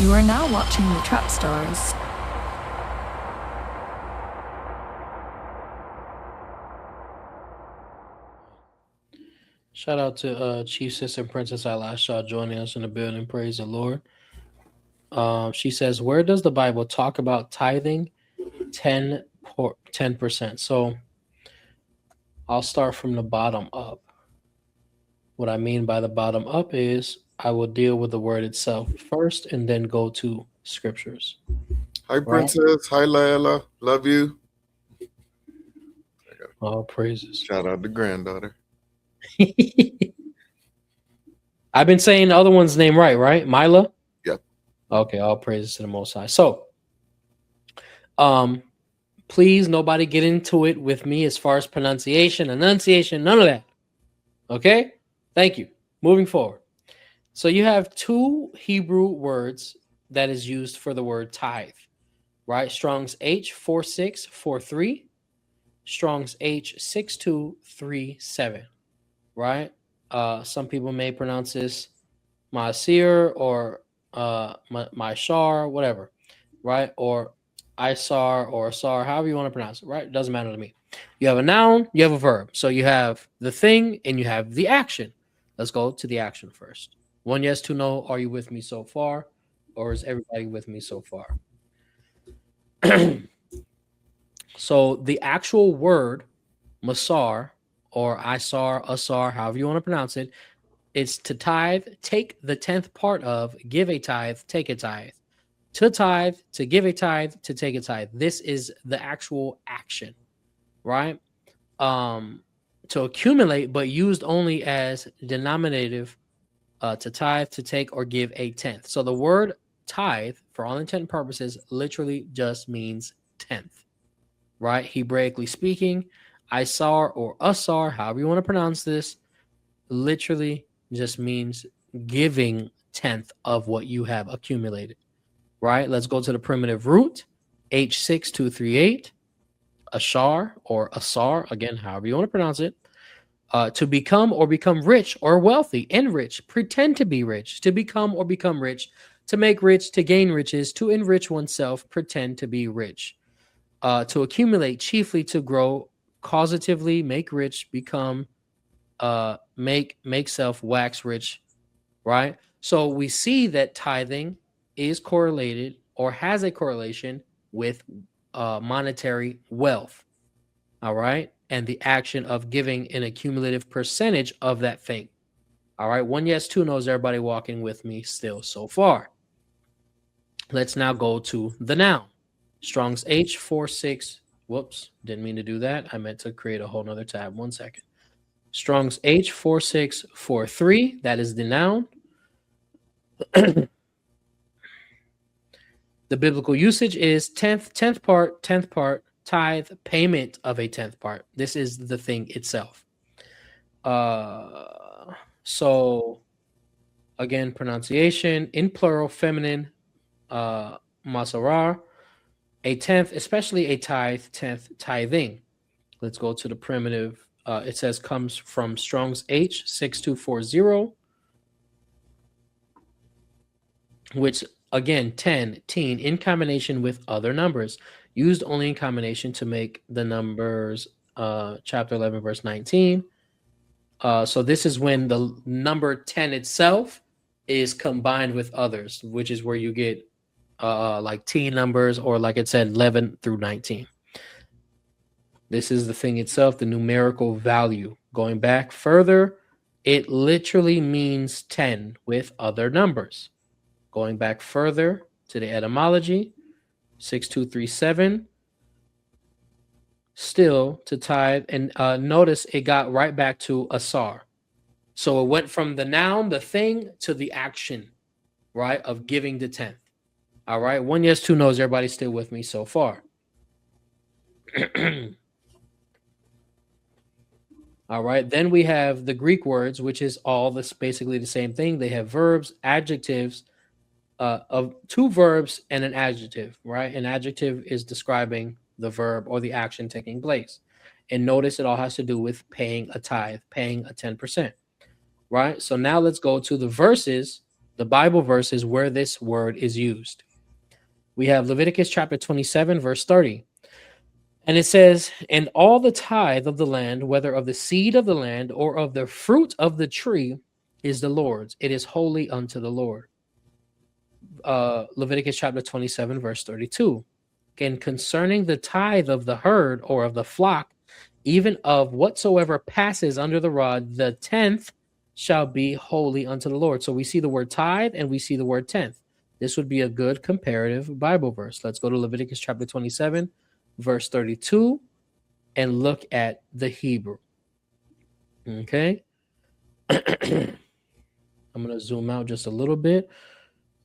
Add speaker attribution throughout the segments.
Speaker 1: You are now watching the Trap Stars.
Speaker 2: Shout out to Chief Sister Princess Elisha joining us in the building. Praise the Lord. She says, where does the Bible talk about tithing 10%? So I'll start from the bottom up. What I mean by the bottom up is I will deal with the word itself first and then go to scriptures.
Speaker 3: Hi,
Speaker 2: Right?
Speaker 3: Princess. Hi, Layla. Love you.
Speaker 2: All praises.
Speaker 3: Shout out to granddaughter.
Speaker 2: I've been saying the other one's name right? Mila?
Speaker 3: Yep.
Speaker 2: Okay, all praises to the Most High. So, please, nobody get into it with me as far as pronunciation, enunciation, none of that. Okay? Thank you. Moving forward. So you have two Hebrew words that is used for the word tithe, right? Strong's H4643, Strong's H6237, right? Some people may pronounce this Masir or Myshar, whatever, right? Or Isar or Sar, however you want to pronounce it, right? It doesn't matter to me. You have a noun, you have a verb. So you have the thing and you have the action. Let's go to the action first. 1 yes, 2 no. Are you with me so far? Or is everybody with me so far? So the actual word Masar or Isar, Asar, however you want to pronounce it, is to tithe, take the 10th part of, give a tithe, take a tithe. To tithe, to give a tithe, to take a tithe. This is the actual action, right? To accumulate, but used only as denominative to tithe, to take, or give a tenth. So the word tithe, for all intent and purposes, literally just means tenth, right? Hebraically speaking, Isar or Asar, however you want to pronounce this, literally just means giving tenth of what you have accumulated, right? Let's go to the primitive root, H6238, Ashar or Asar, again, however you want to pronounce it. To become or become rich or wealthy, enrich, pretend to be rich, to become or become rich, to make rich, to gain riches, to enrich oneself, pretend to be rich. To accumulate, chiefly to grow, causatively, make rich, become, make self, wax rich, right? So we see that tithing is correlated or has a correlation with monetary wealth, all right? And the action of giving an accumulative percentage of that thing. All right, 1 yes, 2 no's. Everybody walking with me still so far. Let's now go to the noun. Strong's H46. Whoops, didn't mean to do that. I meant to create a whole nother tab. 1 second. Strong's H4643. That is the noun. The biblical usage is 10th part, tithe, payment of a 10th part. This is the thing itself. So again, pronunciation in plural, feminine, masarar, a 10th, especially a tithe, 10th, tithing. Let's go to the primitive. It says comes from Strong's H6240, which again, 10, teen, in combination with other numbers, used only in combination to make the numbers chapter 11, verse 19. So this is when the number 10 itself is combined with others, which is where you get like teen numbers, or like it said, 11 through 19. This is the thing itself, the numerical value. Going back further, it literally means 10 with other numbers. Going back further to the etymology, 6237, still to tithe. And notice it got right back to Asar. So it went from the noun, the thing, to the action, right, of giving the 10th. All right, 1 yes, 2 no's. Everybody still with me so far? All right, then we have the Greek words, which is all this basically the same thing. They have verbs, adjectives, of two verbs and an adjective, right? An adjective is describing the verb or the action taking place. And notice it all has to do with paying a tithe, paying a 10%, right? So now let's go to the verses the Bible verses where this word is used. We have Leviticus chapter 27, verse 30. And it says, and all the tithe of the land, whether of the seed of the land or of the fruit of the tree, is the Lord's. It is holy unto the Lord. Leviticus chapter 27, verse 32. And concerning the tithe of the herd or of the flock, even of whatsoever passes under the rod, the tenth shall be holy unto the Lord. So we see the word tithe and we see the word tenth. This would be a good comparative Bible verse. Let's go to Leviticus chapter 27, verse 32, and look at the Hebrew. Okay. I'm going to zoom out just a little bit.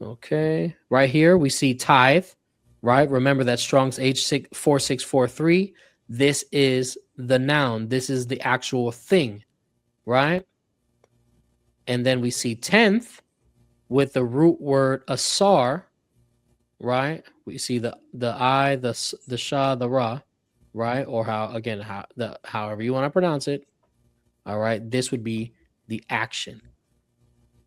Speaker 2: Okay. Right here, we see tithe, right? Remember that Strong's H4643. This is the noun. This is the actual thing, right? And then we see tenth with the root word asar, right? We see the I, the sha, the ra, right? Or however you want to pronounce it. All right. This would be the action.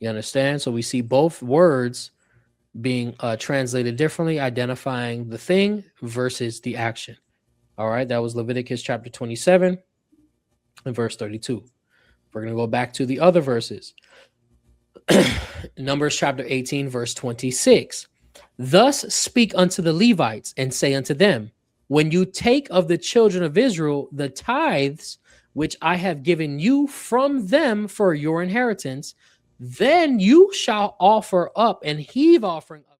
Speaker 2: You understand? So we see both words being translated differently, identifying the thing versus the action. All right. That was Leviticus chapter 27 and verse 32. We're going to go back to the other verses. Numbers chapter 18, verse 26. Thus speak unto the Levites and say unto them, when you take of the children of Israel the tithes which I have given you from them for your inheritance, then you shall offer up and heave offering up.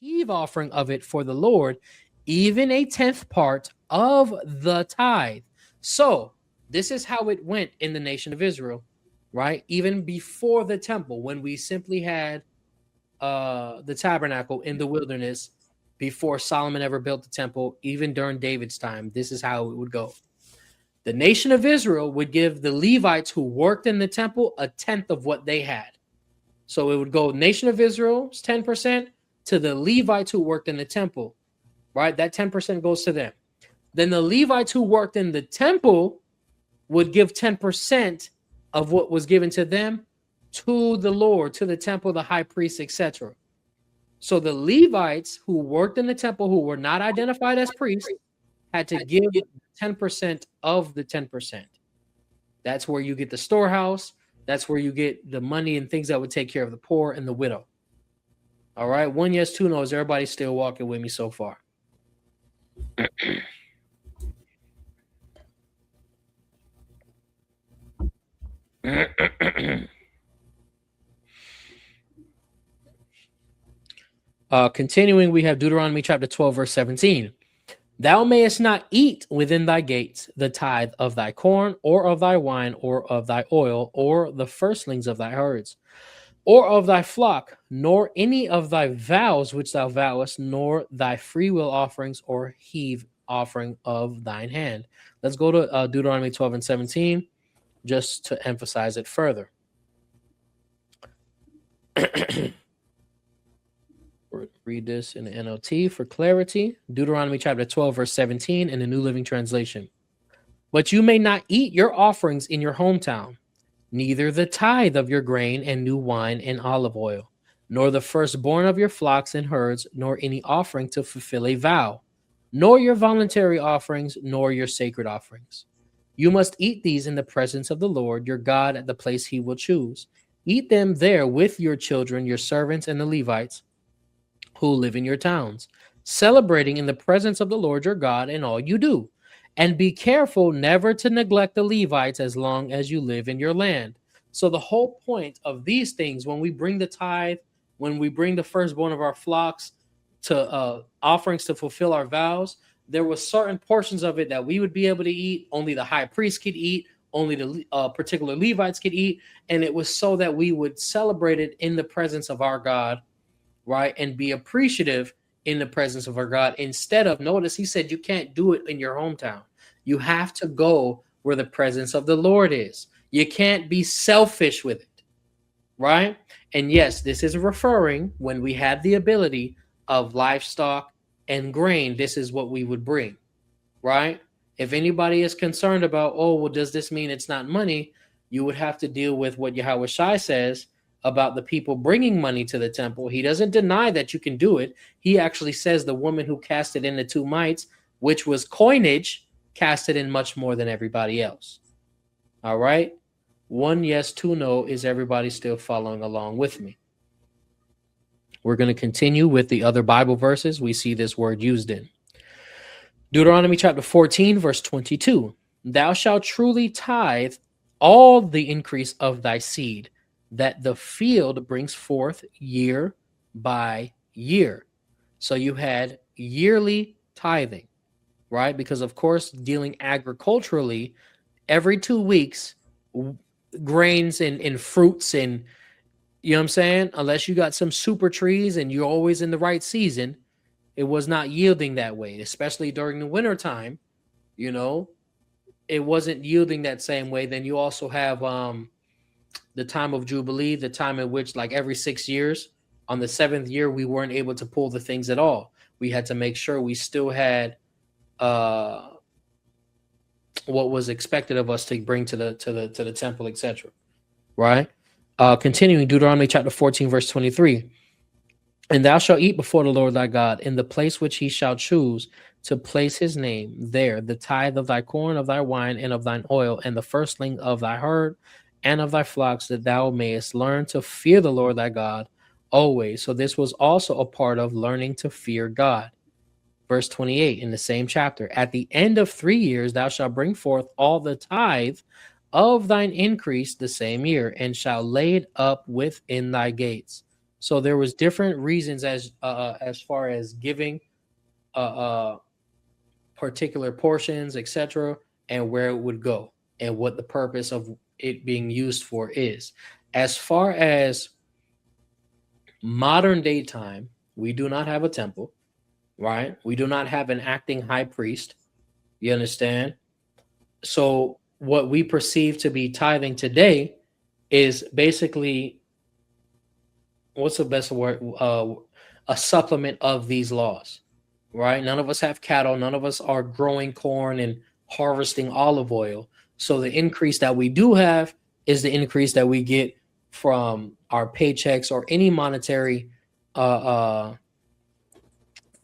Speaker 2: Heave offering of it for the Lord, even a tenth part of the tithe. So this is how it went in the nation of Israel, right? Even before the temple, when we simply had the tabernacle in the wilderness, before Solomon ever built the temple, even during David's time, this is how it would go. The nation of Israel would give the Levites who worked in the temple a tenth of what they had. So it would go nation of Israel's 10% to the Levites who worked in the temple, right? That 10% goes to them. Then the Levites who worked in the temple would give 10% of what was given to them to the Lord, to the temple, the high priest, etc. So the Levites who worked in the temple, who were not identified as priests, had to give 10% of the 10%. That's where you get the storehouse. That's where you get the money and things that would take care of the poor and the widow. All right. 1 yes, 2 no's. Everybody's still walking with me so far. Continuing, we have Deuteronomy chapter 12, verse 17. Thou mayest not eat within thy gates the tithe of thy corn, or of thy wine, or of thy oil, or the firstlings of thy herds, or of thy flock, nor any of thy vows which thou vowest, nor thy freewill offerings or heave offering of thine hand. Let's go to Deuteronomy 12 and 17, just to emphasize it further. Read this in the NLT for clarity. Deuteronomy chapter 12, verse 17 in the New Living Translation. But you may not eat your offerings in your hometown, neither the tithe of your grain and new wine and olive oil, nor the firstborn of your flocks and herds, nor any offering to fulfill a vow, nor your voluntary offerings, nor your sacred offerings. You must eat these in the presence of the Lord your God at the place he will choose. Eat them there with your children, your servants, and the Levites who live in your towns, celebrating in the presence of the Lord your God in all you do. And be careful never to neglect the Levites as long as you live in your land. So the whole point of these things, when we bring the tithe, when we bring the firstborn of our flocks to offerings to fulfill our vows, there were certain portions of it that we would be able to eat. Only the high priest could eat. Only the particular Levites could eat. And it was so that we would celebrate it in the presence of our God, right? And be appreciative in the presence of our God. Instead of, notice he said, you can't do it in your hometown. You have to go where the presence of the Lord is. You can't be selfish with it, right? And yes, this is referring when we had the ability of livestock and grain. This is what we would bring. right? If anybody is concerned about, oh, well, does this mean it's not money? You would have to deal with what Yahawashi says about the people bringing money to the temple. He doesn't deny that you can do it. He actually says the woman who cast it in the 2 mites, which was coinage, cast it in much more than everybody else. All right? 1 yes, 2 no. Is everybody still following along with me? We're going to continue with the other Bible verses we see this word used in. Deuteronomy chapter 14, verse 22. Thou shalt truly tithe all the increase of thy seed, that the field brings forth year by year. So you had yearly tithing, right? Because, of course, dealing agriculturally, every 2 weeks, grains and fruits and, you know what I'm saying? Unless you got some super trees and you're always in the right season, it was not yielding that way, especially during the winter time. You know, it wasn't yielding that same way. Then you also have the time of Jubilee, the time in which, like, every 6 years, on the 7th year, we weren't able to pull the things at all. We had to make sure we still had what was expected of us to bring to the temple, etc. Right? Continuing, Deuteronomy chapter 14, verse 23. And thou shalt eat before the Lord thy God in the place which he shall choose to place his name there, the tithe of thy corn, of thy wine, and of thine oil, and the firstling of thy herd and of thy flocks, that thou mayest learn to fear the Lord thy God always. So this was also a part of learning to fear God. Verse 28 in the same chapter. At the end of 3 years, thou shalt bring forth all the tithe of thine increase the same year, and shall lay it up within thy gates. So there was different reasons as far as giving particular portions, etc., and where it would go, and what the purpose of it being used for is. As far as modern day time, we do not have a temple, right? We do not have an acting high priest. You understand? So what we perceive to be tithing today is basically, what's the best word? A supplement of these laws, right? None of us have cattle. None of us are growing corn and harvesting olive oil. So the increase that we do have is the increase that we get from our paychecks or any monetary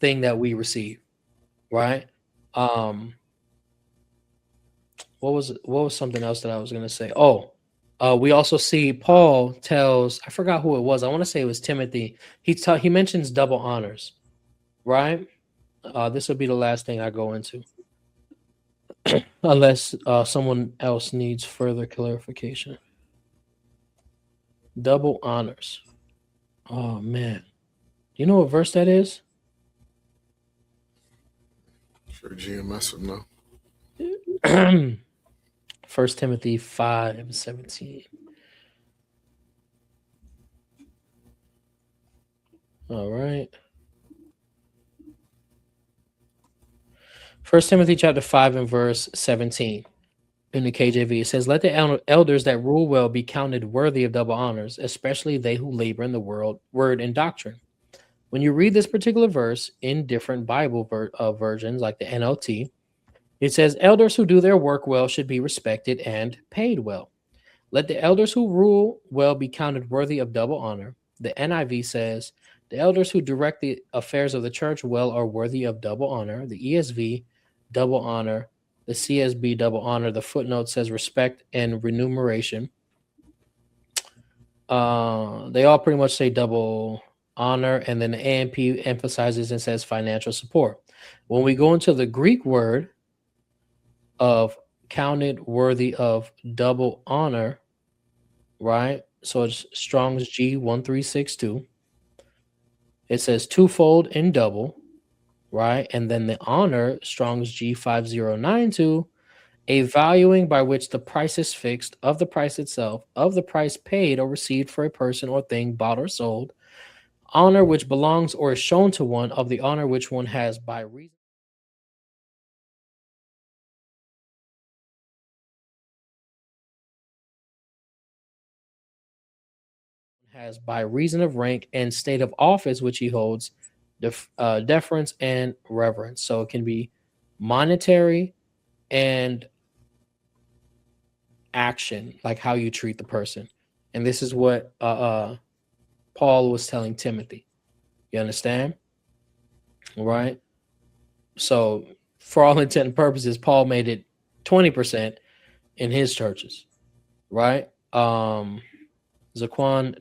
Speaker 2: thing that we receive, right? What was something else that I was going to say? Oh, we also see Paul tells, I forgot who it was. I want to say it was Timothy. He mentions double honors, right? This will be the last thing I go into, unless someone else needs further clarification. Double honors. Oh man, you know what verse that is?
Speaker 3: Sure, GMS would know.
Speaker 2: 1 Timothy 5:17. All right. 1 Timothy chapter 5 and verse 17. In the KJV, it says, let the elders that rule well be counted worthy of double honors, especially they who labor in the word and doctrine. When you read this particular verse in different Bible versions, like the NLT, it says, elders who do their work well should be respected and paid well. Let the elders who rule well be counted worthy of double honor. The NIV says, the elders who direct the affairs of the church well are worthy of double honor. The ESV, double honor. The CSB, double honor. The footnote says respect and remuneration. They all pretty much say double honor, and then the AMP emphasizes and says financial support. When we go into the Greek word of counted worthy of double honor, right? So it's Strong's G1362. It says twofold and double, right? And then the honor, Strong's G5092, a valuing by which the price is fixed of the price itself, of the price paid or received for a person or thing bought or sold, honor which belongs or is shown to one, of the honor which one has by reason of rank and state of office which he holds, deference and reverence. So it can be monetary and action, like how you treat the person. And this is what Paul was telling Timothy. You understand? Right? So for all intent and purposes, Paul made it 20% in his churches, right? Zaquan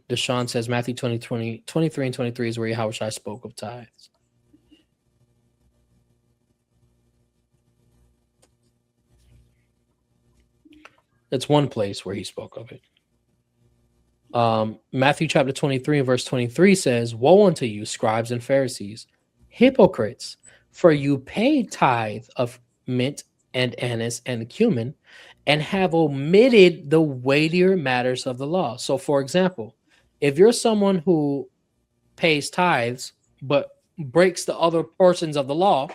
Speaker 2: Deshaun says Matthew 23 and 23 is where Yahawashi spoke of tithes. That's one place where he spoke of it. Matthew chapter 23 and verse 23 says, "Woe unto you, scribes and Pharisees, hypocrites, for you pay tithe of mint and anise and cumin, and have omitted the weightier matters of the law." So, for example, if you're someone who pays tithes but breaks the other portions of the law,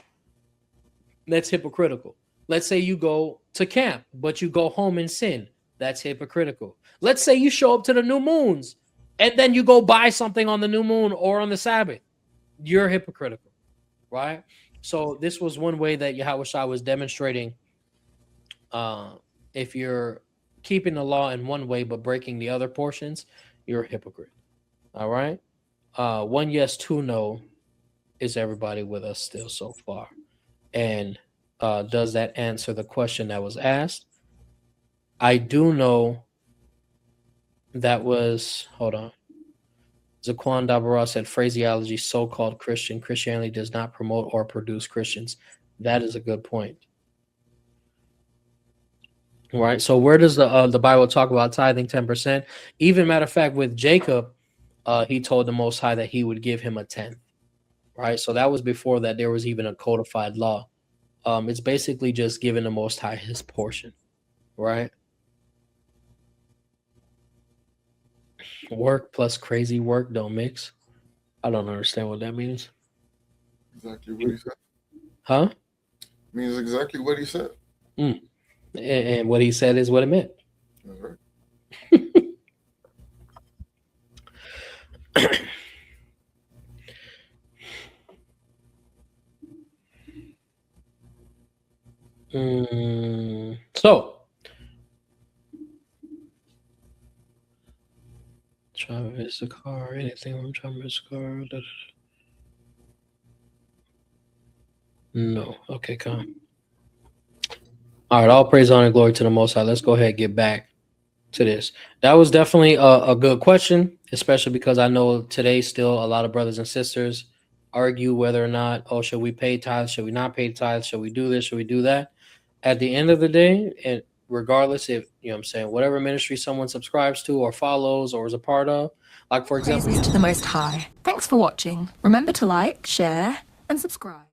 Speaker 2: that's hypocritical. Let's say you go to camp, but you go home and sin. That's hypocritical. Let's say you show up to the new moons and then you go buy something on the new moon or on the Sabbath. You're hypocritical, right? So this was one way that Yahawashi was demonstrating if you're keeping the law in one way but breaking the other portions, you're a hypocrite. All right? One yes, two no. Is everybody with us still so far? And does that answer the question that was asked? I do know that was, hold on. Zaquan Dabara said phraseology, so-called Christian. Christianity does not promote or produce Christians. That is a good point. Right. So where does the Bible talk about tithing 10%? Even matter of fact, with Jacob, he told the Most High that he would give him a tenth. Right. So that was before that there was even a codified law. It's basically just giving the Most High his portion. Right. Work plus crazy work don't mix. I don't understand what that means.
Speaker 3: Exactly what he said.
Speaker 2: Huh?
Speaker 3: Means exactly what he said.
Speaker 2: And what he said is what it meant.
Speaker 3: That's right.
Speaker 2: So, Travis the car, anything from Travis the car? No. Okay, come. All right, all praise, honor, and glory to the Most High. Let's go ahead and get back to this. That was definitely a good question, especially because I know today still a lot of brothers and sisters argue whether or not, oh, should we pay tithes? Should we not pay tithes? Should we do this? Should we do that? At the end of the day, and regardless if, you know what I'm saying, whatever ministry someone subscribes to or follows or is a part of, like, for example,
Speaker 1: Praises to the Most High. Thanks for watching. Remember to like, share, and subscribe.